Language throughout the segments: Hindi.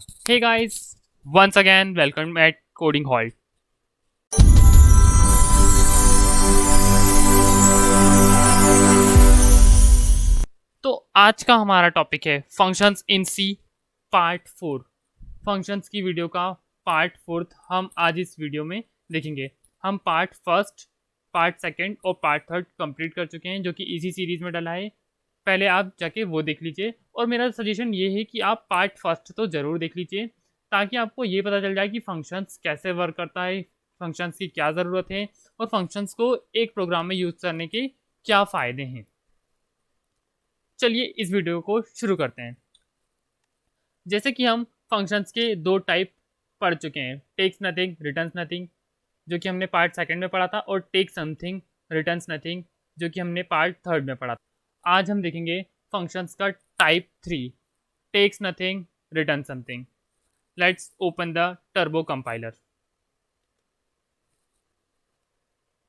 Hey guys, once again welcome at Coding Hall. तो आज का हमारा टॉपिक है functions in C part 4। Functions की वीडियो का पार्ट 4 हम आज इस वीडियो में देखेंगे। हम पार्ट फर्स्ट, पार्ट सेकंड और पार्ट थर्ड कंप्लीट कर चुके हैं जो कि इसी सीरीज़ में डला है। पहले आप जाके वो देख लीजिए और मेरा सजेशन ये है कि आप पार्ट फर्स्ट तो ज़रूर देख लीजिए ताकि आपको ये पता चल जाए कि फंक्शंस कैसे वर्क करता है, फंक्शंस की क्या ज़रूरत है और फंक्शंस को एक प्रोग्राम में यूज़ करने के क्या फ़ायदे हैं। चलिए इस वीडियो को शुरू करते हैं। जैसे कि हम फंक्शंस के दो टाइप पढ़ चुके हैं, टेक्स नथिंग रिटर्न्स नथिंग जो कि हमने पार्ट सेकंड में पढ़ा था, और टेक समथिंग रिटर्न्स नथिंग जो कि हमने पार्ट थर्ड में पढ़ा था। आज हम देखेंगे फंक्शंस का type 3, takes nothing return something. Let's open the turbo compiler.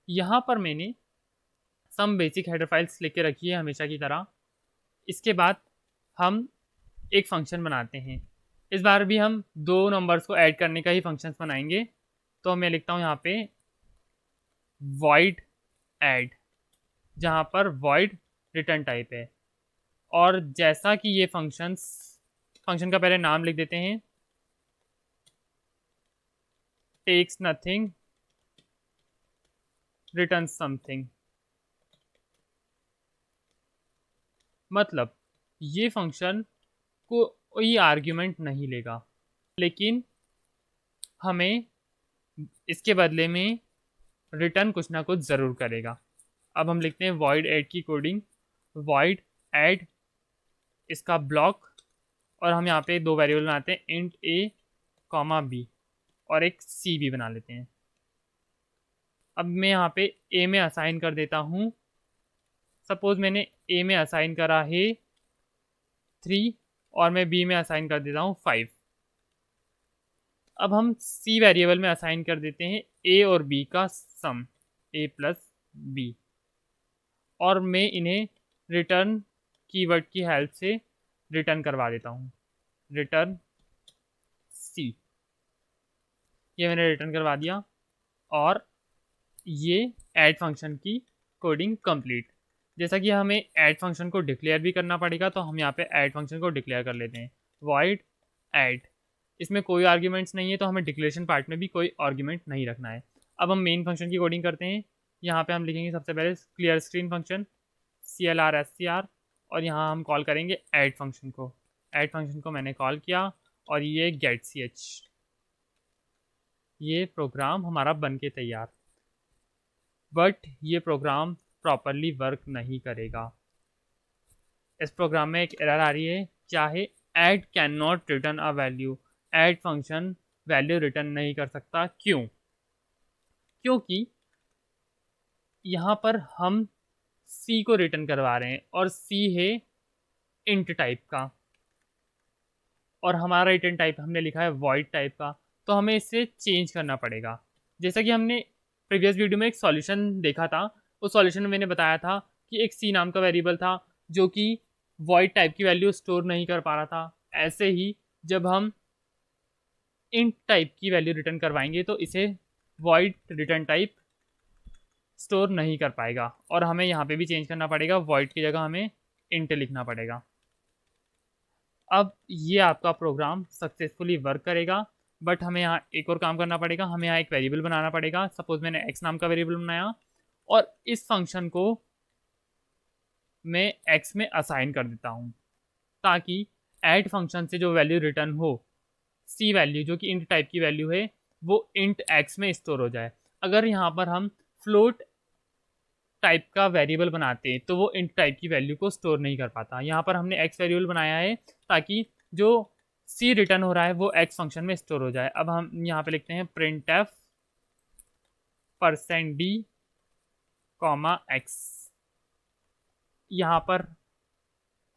यहाँ पर मैंने सम बेसिक हेडर फाइल्स लेके रखी है हमेशा की तरह। इसके बाद हम एक फंक्शन बनाते हैं। इस बार भी हम दो नंबर्स को ऐड करने का ही फंक्शंस बनाएंगे। तो मैं लिखता हूँ यहाँ पे void ऐड, जहाँ पर void रिटर्न टाइप है। और जैसा कि ये फंक्शन का पहले नाम लिख देते हैं, टेक्स नथिंग रिटर्न समथिंग। मतलब ये फंक्शन कोई आर्ग्यूमेंट नहीं लेगा, लेकिन हमें इसके बदले में रिटर्न कुछ ना कुछ ज़रूर करेगा। अब हम लिखते हैं void ऐड की कोडिंग, void ऐड इसका ब्लॉक, और हम यहाँ पे दो वेरिएबल बनाते हैं, इंट a कॉमा b और एक c भी बना लेते हैं। अब मैं यहाँ पे a में असाइन कर देता हूँ। सपोज मैंने a में असाइन करा है 3 और मैं b में असाइन कर देता हूँ 5। अब हम c वेरिएबल में असाइन कर देते हैं a और b का सम, a प्लस b, और मैं इन्हें रिटर्न कीवर्ड की हेल्प से रिटर्न करवा देता हूँ, रिटर्न c। ये मैंने रिटर्न करवा दिया और ये ऐड फंक्शन की कोडिंग कंप्लीट। जैसा कि हमें ऐड फंक्शन को डिक्लेयर भी करना पड़ेगा तो हम यहाँ पे ऐड फंक्शन को डिक्लेयर कर लेते हैं, void ऐड। इसमें कोई आर्ग्यूमेंट्स नहीं है तो हमें डिक्लेरेशन पार्ट में भी कोई आर्ग्यूमेंट नहीं रखना है। अब हम मेन फंक्शन की कोडिंग करते हैं। यहाँ पे हम लिखेंगे सबसे पहले क्लियर स्क्रीन फंक्शन CLR और यहाँ हम कॉल करेंगे ऐड फंक्शन को। ऐड फंक्शन को मैंने कॉल किया और ये गेट ch, ये प्रोग्राम हमारा बन के तैयार। बट ये प्रोग्राम प्रॉपरली वर्क नहीं करेगा। इस प्रोग्राम में एक एरर आ रही है, क्या है, add can not return a value. Add function value return नहीं कर सकता। क्यों? क्योंकि यहाँ पर हम सी को रिटर्न करवा रहे हैं और सी है इंट टाइप का, और हमारा रिटर्न टाइप हमने लिखा है void टाइप का, तो हमें इसे चेंज करना पड़ेगा। जैसा कि हमने प्रीवियस वीडियो में एक सॉल्यूशन देखा था, उस सॉल्यूशन में मैंने बताया था कि एक सी नाम का वेरिएबल था जो कि void टाइप की वैल्यू स्टोर नहीं कर पा रहा था। ऐसे ही जब हम इंट टाइप की वैल्यू रिटर्न करवाएंगे तो इसे void रिटर्न टाइप स्टोर नहीं कर पाएगा, और हमें यहाँ पे भी चेंज करना पड़ेगा, void की जगह हमें इंट लिखना पड़ेगा। अब ये आपका प्रोग्राम सक्सेसफुली वर्क करेगा, बट हमें यहाँ एक और काम करना पड़ेगा। हमें यहाँ एक वेरिएबल बनाना पड़ेगा। सपोज मैंने x नाम का वेरिएबल बनाया और इस फंक्शन को मैं x में असाइन कर देता हूँ ताकि ऐड फंक्शन से जो वैल्यू रिटर्न हो, सी वैल्यू जो कि इंट टाइप की वैल्यू है, वो इंट x में स्टोर हो जाए। अगर यहाँ पर हम फ्लोट टाइप का वेरिएबल बनाते हैं तो वो इंट टाइप की वैल्यू को स्टोर नहीं कर पाता। यहाँ पर हमने एक्स वेरिएबल बनाया है ताकि जो सी रिटर्न हो रहा है वो एक्स फंक्शन में स्टोर हो जाए। अब हम यहाँ पे लिखते हैं printf %d कॉमा x। यहाँ पर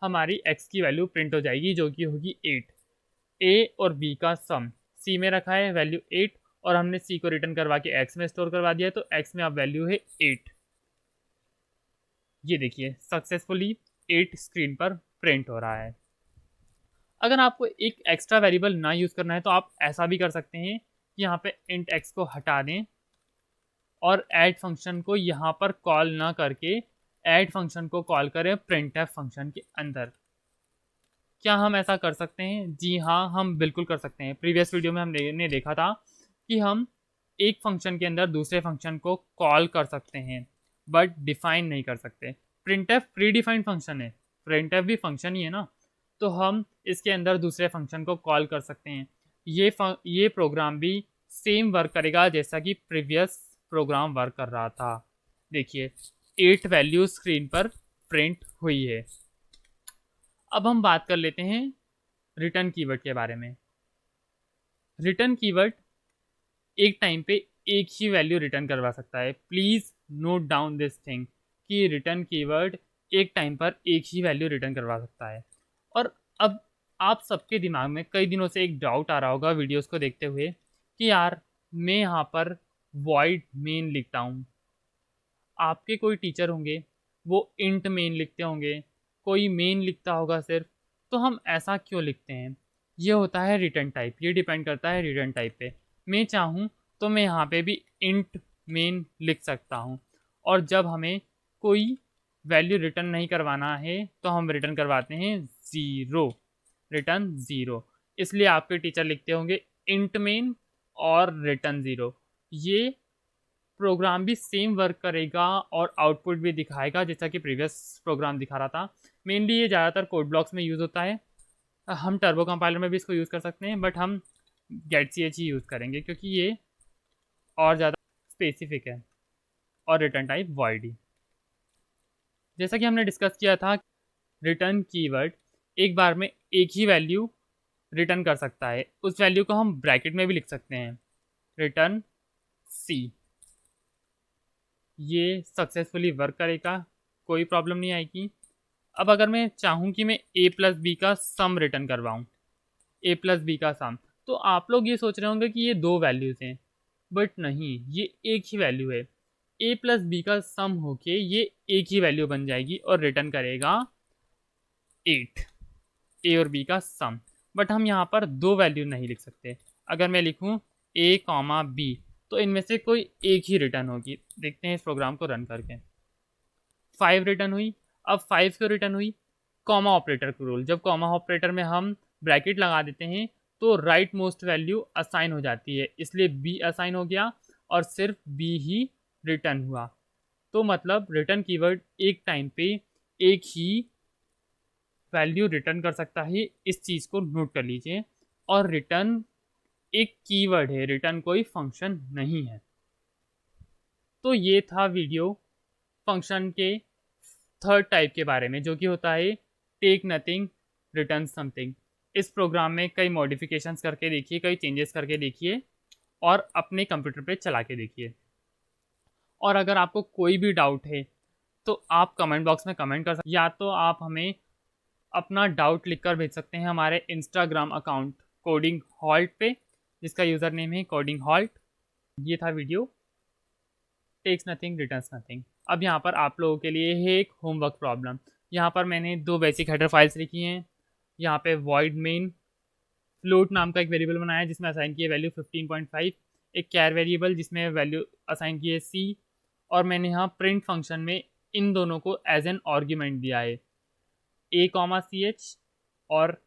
हमारी x की वैल्यू प्रिंट हो जाएगी जो कि होगी 8। a और b का सम c में रखा है वैल्यू 8, और हमने c को रिटर्न करवा के x में स्टोर करवा दिया, तो x में अब वैल्यू है 8। ये देखिए सक्सेसफुली 8 स्क्रीन पर प्रिंट हो रहा है। अगर आपको एक एक्स्ट्रा वेरिएबल ना यूज़ करना है तो आप ऐसा भी कर सकते हैं कि यहाँ पे इंट एक्स को हटा दें और ऐड फंक्शन को यहाँ पर कॉल ना करके ऐड फंक्शन को कॉल करें प्रिंटफ फंक्शन के अंदर। क्या हम ऐसा कर सकते हैं? जी हाँ, हम बिल्कुल कर सकते हैं। प्रीवियस वीडियो में हमने देखा था कि हम एक फंक्शन के अंदर दूसरे फंक्शन को कॉल कर सकते हैं बट डिफाइन नहीं कर सकते। प्रिंटफ प्री डिफाइंड फंक्शन है, प्रिंटफ भी फंक्शन ही है ना, तो हम इसके अंदर दूसरे फंक्शन को कॉल कर सकते हैं। ये प्रोग्राम भी सेम वर्क करेगा जैसा कि प्रीवियस प्रोग्राम वर्क कर रहा था। देखिए 8 वैल्यू स्क्रीन पर प्रिंट हुई है। अब हम बात कर लेते हैं रिटर्न कीवर्ड के बारे में। रिटर्न कीवर्ड एक टाइम पे एक ही वैल्यू रिटर्न करवा सकता है। Please note down this thing कि रिटर्न कीवर्ड एक टाइम पर एक ही वैल्यू रिटर्न करवा सकता है। और अब आप सबके दिमाग में कई दिनों से एक डाउट आ रहा होगा वीडियोस को देखते हुए कि यार मैं यहाँ पर वॉइड मेन लिखता हूँ, आपके कोई टीचर होंगे वो इंट मेन लिखते होंगे, कोई मेन लिखता होगा सिर्फ, तो हम ऐसा क्यों लिखते हैं? ये होता है रिटर्न टाइप, ये डिपेंड करता है रिटर्न टाइप पे। मैं चाहूँ तो मैं यहाँ पे भी इंट मेन लिख सकता हूँ और जब हमें कोई वैल्यू रिटर्न नहीं करवाना है तो हम रिटर्न करवाते हैं ज़ीरो, रिटर्न ज़ीरो। इसलिए आपके टीचर लिखते होंगे इंट मेन और रिटर्न ज़ीरो। ये प्रोग्राम भी सेम वर्क करेगा और आउटपुट भी दिखाएगा जैसा कि प्रीवियस प्रोग्राम दिखा रहा था। मेनली ये ज़्यादातर कोड ब्लॉक्स में यूज़ होता है। हम टर्बो कंपाइलर में भी इसको यूज़ कर सकते हैं बट हम गेट सी एच ही यूज़ करेंगे क्योंकि ये और ज़्यादा स्पेसिफिक है और रिटर्न टाइप वॉइड ही। जैसा कि हमने डिस्कस किया था, रिटर्न कीवर्ड एक बार में एक ही वैल्यू रिटर्न कर सकता है। उस वैल्यू को हम ब्रैकेट में भी लिख सकते हैं, रिटर्न सी। ये सक्सेसफुली वर्क करेगा, कोई प्रॉब्लम नहीं आएगी। अब अगर मैं चाहूँ कि मैं a प्लस बी का some return करवाऊँ, a plus B का सम, तो आप लोग ये सोच रहे होंगे कि ये दो वैल्यूज़ हैं, बट नहीं, ये एक ही वैल्यू है। a प्लस बी का सम होके ये एक ही वैल्यू बन जाएगी और रिटर्न करेगा 8, a और b का सम। बट हम यहाँ पर दो वैल्यू नहीं लिख सकते। अगर मैं लिखूँ a कॉमा b तो इनमें से कोई एक ही रिटर्न होगी। देखते हैं इस प्रोग्राम को रन करके। 5 रिटर्न हुई। अब 5 क्यों रिटर्न हुई? कॉमा ऑपरेटर का रूल। जब कॉमा ऑपरेटर में हम ब्रैकेट लगा देते हैं तो राइट मोस्ट वैल्यू असाइन हो जाती है, इसलिए बी असाइन हो गया और सिर्फ बी ही रिटर्न हुआ। तो मतलब रिटर्न कीवर्ड एक टाइम पे एक ही वैल्यू रिटर्न कर सकता है। इस चीज़ को नोट कर लीजिए। और रिटर्न एक कीवर्ड है, रिटर्न कोई फंक्शन नहीं है। तो ये था वीडियो फंक्शन के थर्ड टाइप के बारे में, जो कि होता है टेक नथिंग रिटर्न समथिंग। इस प्रोग्राम में कई मॉडिफिकेशंस करके देखिए, कई चेंजेस करके देखिए और अपने कंप्यूटर पे चला के देखिए। और अगर आपको कोई भी डाउट है तो आप कमेंट बॉक्स में कमेंट कर सकते, या तो आप हमें अपना डाउट लिखकर भेज सकते हैं हमारे इंस्टाग्राम अकाउंट कोडिंग हॉल्ट पे, जिसका यूज़र नेम है कोडिंग हॉल्ट। ये था video takes nothing returns nothing. अब यहाँ पर आप लोगों के लिए है एक होमवर्क प्रॉब्लम। यहाँ पर मैंने दो बेसिक हेडर फाइल्स लिखी हैं। यहाँ पे वॉइड मेन फ्लोट नाम का एक वेरिएबल बनाया है जिसमें असाइन किए वैल्यू 15.5, एक कैर वेरिएबल जिसमें वैल्यू असाइन की है सी, और मैंने यहाँ प्रिंट फंक्शन में इन दोनों को एज एन आर्ग्यूमेंट दिया है a कॉमा सी एच, और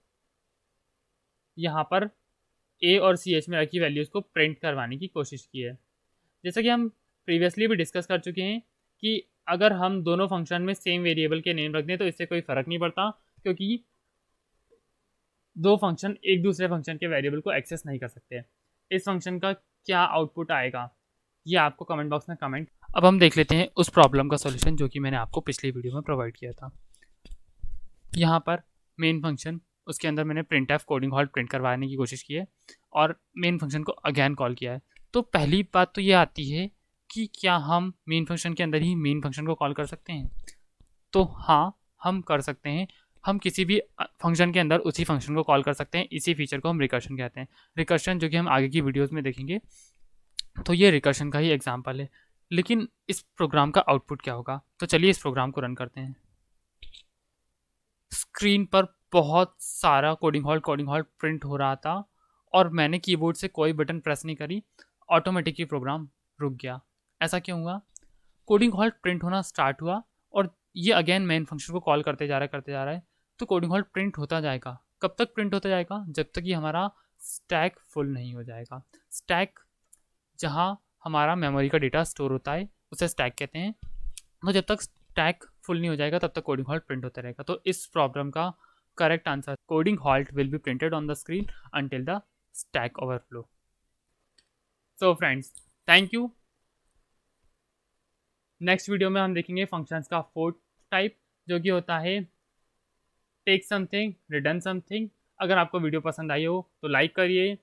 यहाँ पर a और सी एच में रखी वैल्यूज़ को प्रिंट करवाने की कोशिश की है। जैसा कि हम प्रीवियसली भी डिस्कस कर चुके हैं कि अगर हम दोनों फंक्शन में सेम वेरिएबल के नेम रख दें तो इससे कोई फ़र्क नहीं पड़ता, क्योंकि दो फंक्शन एक दूसरे फंक्शन के वेरिएबल को एक्सेस नहीं कर सकते। इस फंक्शन का क्या आउटपुट आएगा ये आपको कमेंट बॉक्स में कमेंट। अब हम देख लेते हैं उस प्रॉब्लम का सॉल्यूशन जो कि मैंने आपको पिछली वीडियो में प्रोवाइड किया था। यहाँ पर मेन फंक्शन, उसके अंदर मैंने print F coding halt print करवाने की कोशिश की है और मेन फंक्शन को अगेन कॉल किया है। तो पहली बात तो ये आती है कि क्या हम मेन फंक्शन के अंदर ही मेन फंक्शन को कॉल कर सकते हैं? तो हाँ, हम कर सकते हैं। हम किसी भी फंक्शन के अंदर उसी फंक्शन को कॉल कर सकते हैं। इसी फीचर को हम रिकर्शन कहते हैं। रिकर्शन जो कि हम आगे की वीडियोस में देखेंगे। तो ये रिकर्शन का ही एग्जांपल है। लेकिन इस प्रोग्राम का आउटपुट क्या होगा? तो चलिए इस प्रोग्राम को रन करते हैं। स्क्रीन पर बहुत सारा कोडिंग हॉल्ट प्रिंट हो रहा था और मैंने कीबोर्ड से कोई बटन प्रेस नहीं करी, ऑटोमेटिकली प्रोग्राम रुक गया। ऐसा क्यों हुआ? कोडिंग हॉल्ट प्रिंट होना स्टार्ट हुआ और ये अगेन मेन फंक्शन को कॉल करते जा रहा है, तो कोडिंग हॉल्ट प्रिंट होता जाएगा। कब तक प्रिंट होता जाएगा? जब तक कि हमारा स्टैक फुल नहीं हो जाएगा। स्टैक जहाँ हमारा मेमोरी का डेटा स्टोर होता है उसे स्टैक कहते हैं। तो जब तक स्टैक फुल नहीं हो जाएगा तब तक कोडिंग हॉल्ट प्रिंट होता रहेगा। तो इस प्रॉब्लम का correct answer, coding halt will be printed on the screen until the stack overflow. So friends, thank you. Next video में हम देखेंगे फंक्शंस का फोर्थ टाइप, जो कि होता है टेक समथिंग, रिटर्न समथिंग। अगर आपको वीडियो पसंद आई हो तो लाइक करिए,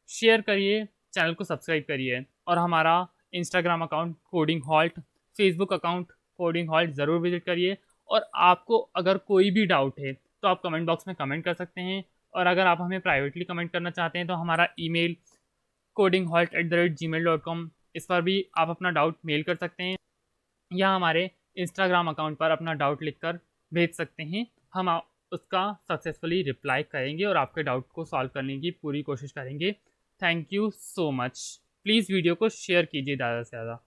शेयर करिए, चैनल को सब्सक्राइब करिए और हमारा Instagram account coding halt, Facebook account coding halt ज़रूर विजिट करिए। और आपको अगर कोई भी डाउट है तो आप कमेंट बॉक्स में कमेंट कर सकते हैं, और अगर आप हमें प्राइवेटली कमेंट करना चाहते हैं तो हमारा ईमेल codinghalt@gmail.com, इस पर भी आप अपना डाउट मेल कर सकते हैं, या हमारे इंस्टाग्राम अकाउंट पर अपना डाउट लिखकर भेज सकते हैं। हम उसका सक्सेसफुली रिप्लाई करेंगे और आपके डाउट को सॉल्व करने की पूरी कोशिश करेंगे। Thank you so much. Please video को शेयर कीजिए ज़्यादा से ज़्यादा।